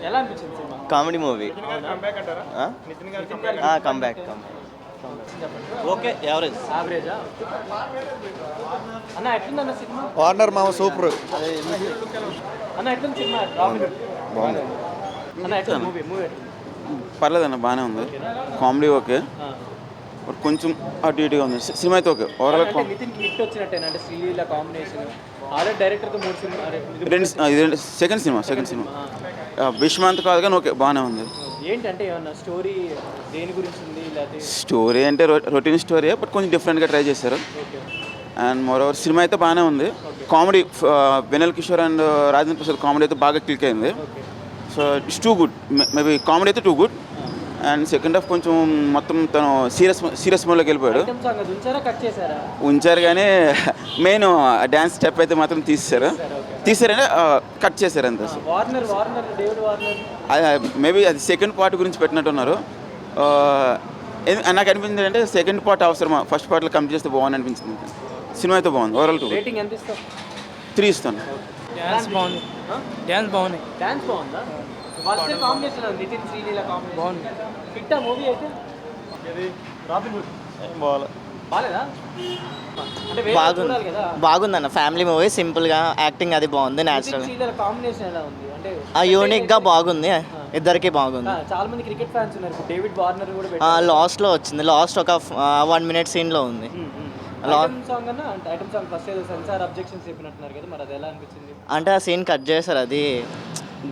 ఎలా అనిపించింది సినిమా? Comedy movie. Comeback. Okay, average. యావరేజా? అన్న ఎట్లుందన్న సినిమా? వార్నర్ మామ సూపర్. అన్న ఎట్లుంది సినిమా? రాబిన్ హుడ్ బాగుంది. అన్న ఎట్లుంది మూవీ ఎట్లుంది? పర్లేదన్న, బాగానే ఉంది. కామెడీ ఓకే, కొంచెం అటు ఇటుగా ఉంది. సినిమా అయితే ఓకే. ఓవరాల్ అంటే నితిన్కి హిట్ వచ్చినట్టేనా? అంటే శ్రీలీల కాంబినేషన్ ఆల్రెడీ డైరెక్టర్తో 3 సినిమా ఇది సెకండ్ సినిమా. భీష్మాంత్ కాదు కానీ ఓకే, బాగానే ఉంది. ఏంటంటే ఏమన్నా స్టోరీ దేని గురించి ఉంది? లేకపోతే స్టోరీ అంటే రొటీన్ స్టోరీ, బట్ కొంచెం డిఫరెంట్గా ట్రై చేశారు. ఓకే అండ్ మోరోవర్ సినిమా అయితే బాగానే ఉంది. Comedy Vennela Kishore and Rajendra Prasad comedy అయితే బాగా క్లిక్ అయింది. Okay so it's too good. Maybe comedy అయితే too good. And second half కొంచెం మొత్తం తను సీరియస్ మోడ్లోకి వెళ్ళిపోయాడు. ఐటమ్ సాంగ్ అది ఉంచారా కట్ చేశారా? ఉంచారు కానీ మెయిన్ డ్యాన్స్ స్టెప్ అయితే మాత్రం తీసారంటే కట్ చేశారు అంతే. వార్నర్ డేవిడ్ వార్నర్ మేబీ అది సెకండ్ పార్ట్ గురించి పెట్టినట్టున్నారు. నాకు అనిపించింది అంటే సెకండ్ పార్ట్ అవసరమా, ఫస్ట్ పార్ట్లో కంప్లీట్ చేస్తే బాగుంది అనిపించింది. సినిమా అయితే బాగుంది. ఓవరాల్ 2 రేటింగ్ ఎంత ఇస్తావు? 3 ఇస్తాను. డాన్స్ బాగుంది. డాన్స్ బాగుందా? వాళ్ళ కాంబినేషన్ నితిన్ శ్రీలీల కాంబినేషన్ బాగుంది. హిట్ ఆ మూవీ అయితే ఇది రాబిన్ హుడ్ బాలేదా? అంటే వేరే చూడాలి కదా. బాగుందన్న, ఫ్యామిలీ మూవీ, సింపుల్గా యాక్టింగ్ అది బాగుంది. న్యాచురల్ శ్రీలీల కాంబినేషన్ ఎలా ఉంది? అంటే యూనిక్గా బాగుంది, ఇద్దరికి బాగుంది. చాలా మంది క్రికెట్ ఫ్యాన్స్ ఉన్నారు. ఇప్పుడు డేవిడ్ వార్నర్ కూడా పెట్టారు. లాస్ట్లో వచ్చింది, లాస్ట్ ఒక 1 minute సీన్లో ఉంది. ఐటమ్ సాంగ్ అన్న, అంటే ఐటమ్ సాంగ్ ఫస్ట్ ఏదో సెన్సార్ అబ్జెక్షన్స్ చెప్పినట్టున్నారు కదా, మరి అది ఎలా అనిపించింది? అంటే ఆ సీన్ కట్ చేశారు, అది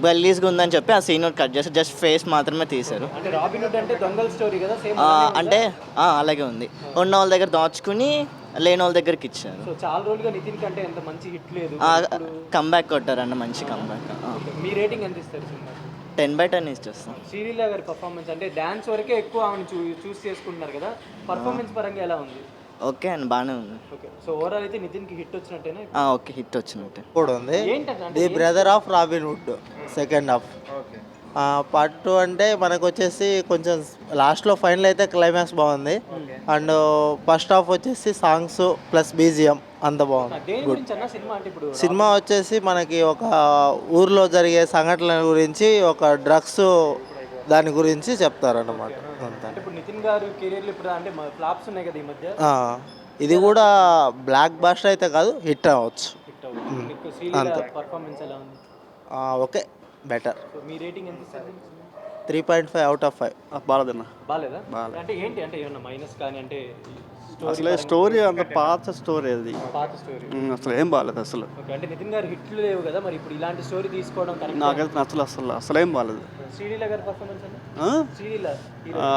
గలీజ్గా ఉందని చెప్పి ఆ సీన్ కట్ చేశారు, జస్ట్ ఫేస్ మాత్రమే తీశారు. అంటే రాబిన్ హుడ్ అంటే దొంగల స్టోరీ కదా, సేమ్ అంటే అలాగే ఉంది. ఉన్న వాళ్ళ దగ్గర దాచుకుని లేని వాళ్ళ దగ్గరికి ఇచ్చారు. సో చాలా రోజులుగా నితిన్ కంటే ఎంత మంచి హిట్ లేదు. కంబ్యాక్ కొట్టారన్న, మంచి కంబ్యాక్. మీ రేటింగ్ ఎంత ఇస్తారు సినిమా? 10/10 ఇచ్చేస్తాం. శ్రీలీల గారి పర్ఫార్మెన్స్ అంటే డాన్స్ వరకే ఎక్కువ ఆమెను చూస్ చేసుకుంటున్నారు కదా, పర్ఫార్మెన్స్ పరంగా ఎలా ఉంది? ఓకే అండి, బాగానే ఉంది. ఓకే, సో ఓవరాల్ అయితే నితిన్కి హిట్ వచ్చినట్టేనా? ఓకే, హిట్ వచ్చినట్టే. కూడా ఉంది. The brother of robin hood second half. Part 2 అంటే మనకు వచ్చేసి కొంచెం లాస్ట్లో ఫైనల్ అయితే క్లైమాక్స్ బాగుంది. అండ్ ఫస్ట్ హాఫ్ వచ్చేసి సాంగ్స్ ప్లస్ బీజిఎం అంత బాగుంది. గుడ్. సినిమా వచ్చేసి మనకి ఒక ఊర్లో జరిగే సంఘటనల గురించి, ఒక డ్రగ్స్ దాని గురించి చెప్తారన్నమాట. అంతే. నితిన్ గారు కెరీర్లో ఇప్పుడు అంటే ఫ్లాప్స్ ఉన్నాయి కదా ఈ మధ్య, ఇది కూడా బ్లాక్ బాస్టర్ అయితే కాదు, హిట్ అవ్వచ్చు. అంతే. పర్ఫార్మెన్స్ ఎలా ఉంది? Okay, better. మీ రేటింగ్ ఎంత ఇస్తారు? 3.5 out of 5. బాలేదన్న. బాలేదా? అంటే ఏంటి అంటే ఏమన్నా మైనస్ కానీ అంటే అసలే స్టోరీ అంత పాత స్టోరీ అది, పాత స్టోరీ అసలు ఏం బాగాలేదు అసలు. ఓకే, అంటే నితిన్ గారు హిట్లు లేవు కదా, మరి ఇప్పుడు ఇలాంటి స్టోరీ తీసుకోవడం కరెక్ట్? నాకైతే నచ్చలు, అసలు ఏం బాగాలేదు. శ్రీలీల గారి పర్ఫార్మెన్స్ అంటే శ్రీలీల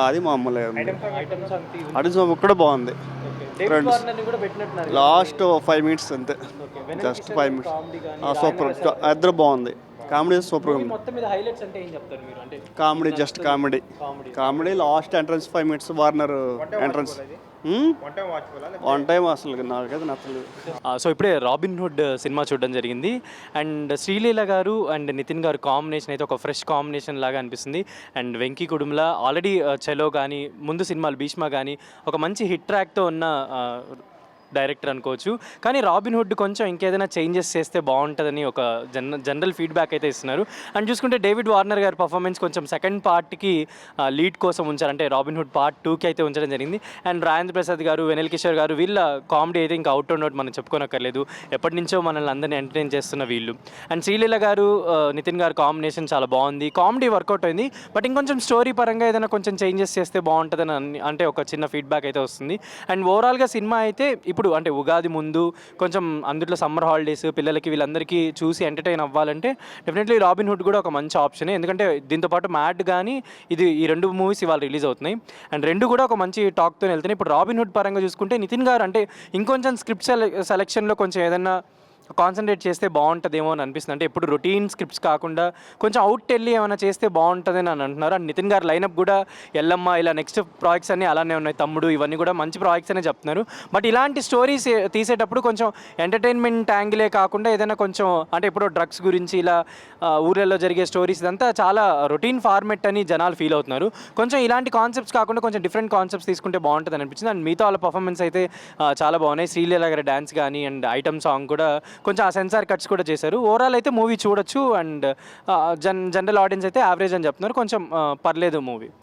అది మామూలే. ఐటమ్ సాంగ్ అడిషన్ కూడా బాగుంది. డేవిడ్ వార్నర్ని కూడా పెట్టినట్టున్నారు లాస్ట్ 5 minutes అంతే, జస్ట్ 5 minutes. సూపర్, ఇద్దరు బాగుంది. కామెడీ సూపర్ ఉంది. మొత్తం మీద హైలైట్స్ అంటే ఏం చెప్తారు మీరు? అంటే comedy, just comedy. Last entrance 5 minutes Warner entrance. 1 time అసలు నాకైతే నచ్చలేదు. సో ఇప్పుడే రాబిన్ హుడ్ సినిమా చూడడం జరిగింది. అండ్ శ్రీలీల గారు అండ్ నితిన్ గారు కాంబినేషన్ అయితే ఒక ఫ్రెష్ కాంబినేషన్ లాగా అనిపిస్తుంది. అండ్ వెంకీ కుడుముల ఆల్రెడీ చలో కానీ ముందు సినిమాలు భీష్మ కానీ ఒక మంచి హిట్ ట్రాక్తో ఉన్న డైరెక్టర్ అనుకోవచ్చు. కానీ రాబిన్ హుడ్ కొంచెం ఇంకేదైనా చేంజెస్ చేస్తే బాగుంటుందని ఒక జనరల్ ఫీడ్బ్యాక్ అయితే ఇస్తున్నారు. అండ్ చూసుకుంటే డేవిడ్ వార్నర్ గారి పర్ఫార్మెన్స్ కొంచెం సెకండ్ పార్ట్కి లీడ్ కోసం ఉంచారు, అంటే రాబిన్ హుడ్ పార్ట్ 2కి అయితే ఉంచడం జరిగింది. అండ్ రాజేంద్ర ప్రసాద్ గారు, వెనల్ కిషోర్ గారు, వీళ్ళ కామెడీ అయితే ఇంకా అవుట్ అండ్ అవుట్ మనం చెప్పుకోనక్కర్లేదు. ఎప్పటి నుంచో మనల్ని అందరినీ ఎంటర్టైన్ చేస్తున్న వీళ్ళు. అండ్ శ్రీలీల గారు నితిన్ గారు కాంబినేషన్ చాలా బాగుంది, కామెడీ వర్కౌట్ అయింది. బట్ ఇంకొంచెం స్టోరీ పరంగా ఏదైనా కొంచెం చేంజెస్ చేస్తే బాగుంటుందని అంటే ఒక చిన్న ఫీడ్బ్యాక్ అయితే వస్తుంది. అండ్ ఓవరాల్గా సినిమా అయితే ఇప్పుడు అంటే ఉగాది ముందు కొంచెం అందులో సమ్మర్ హాలిడేస్ పిల్లలకి వీళ్ళందరికీ చూసి ఎంటర్టైన్ అవ్వాలంటే డెఫినెట్లీ రాబిన్ హుడ్ కూడా ఒక మంచి ఆప్షనే. ఎందుకంటే దీంతోపాటు మ్యాడ్ కానీ ఈ 2 మూవీస్ ఇవాళ రిలీజ్ అవుతున్నాయి. అండ్ 2 కూడా ఒక మంచి టాక్తో వెళ్తున్నాయి. ఇప్పుడు రాబిన్ హుడ్ పరంగా చూసుకుంటే నితిన్ గారు అంటే ఇంకొంచెం స్క్రిప్ట్ సెలెక్షన్లో కొంచెం ఏదైనా కాన్సన్ట్రేట్ చేస్తే బాగుంటుందేమో అని అనిపిస్తుంది. అంటే ఎప్పుడు రొటీన్ స్క్రిప్ట్స్ కాకుండా కొంచెం అవుట్ వెళ్ళి ఏమైనా చేస్తే బాగుంటుందని అని అంటున్నారు. అండ్ నితిన్ గారు లైనప్ కూడా ఎల్లమ్మ ఇలా నెక్స్ట్ ప్రాజెక్ట్స్ అన్నీ అలానే ఉన్నాయి, తమ్ముడు ఇవన్నీ కూడా మంచి ప్రాజెక్ట్స్ అనే చెప్తున్నారు. బట్ ఇలాంటి స్టోరీస్ తీసేటప్పుడు కొంచెం ఎంటర్టైన్మెంట్ యాంగిలే కాకుండా ఏదైనా కొంచెం అంటే ఇప్పుడు డ్రగ్స్ గురించి ఇలా ఊర్లలో జరిగే స్టోరీస్ ఇదంతా చాలా రొటీన్ ఫార్మెట్ అని జనాలు ఫీల్ అవుతున్నారు. కొంచెం ఇలాంటి కాన్సెప్ట్స్ కాకుండా కొంచెం డిఫరెంట్ కాన్సెప్ట్స్ తీసుకుంటే బాగుంటుంది అనిపించింది. అండ్ మిగతా వాళ్ళ పర్ఫార్మెన్స్ అయితే చాలా బాగున్నాయి. శ్రీలీల గారి డ్యాన్స్ కానీ అండ్ ఐటమ్ సాంగ్ కూడా కొంచెం ఆ సెన్సార్ కట్స్ కూడా చేశారు. ఓవరాల్ అయితే మూవీ చూడొచ్చు. అండ్ జనరల్ ఆడియన్స్ అయితే యావరేజ్ అని చెప్తున్నారు. కొంచెం పర్లేదు మూవీ.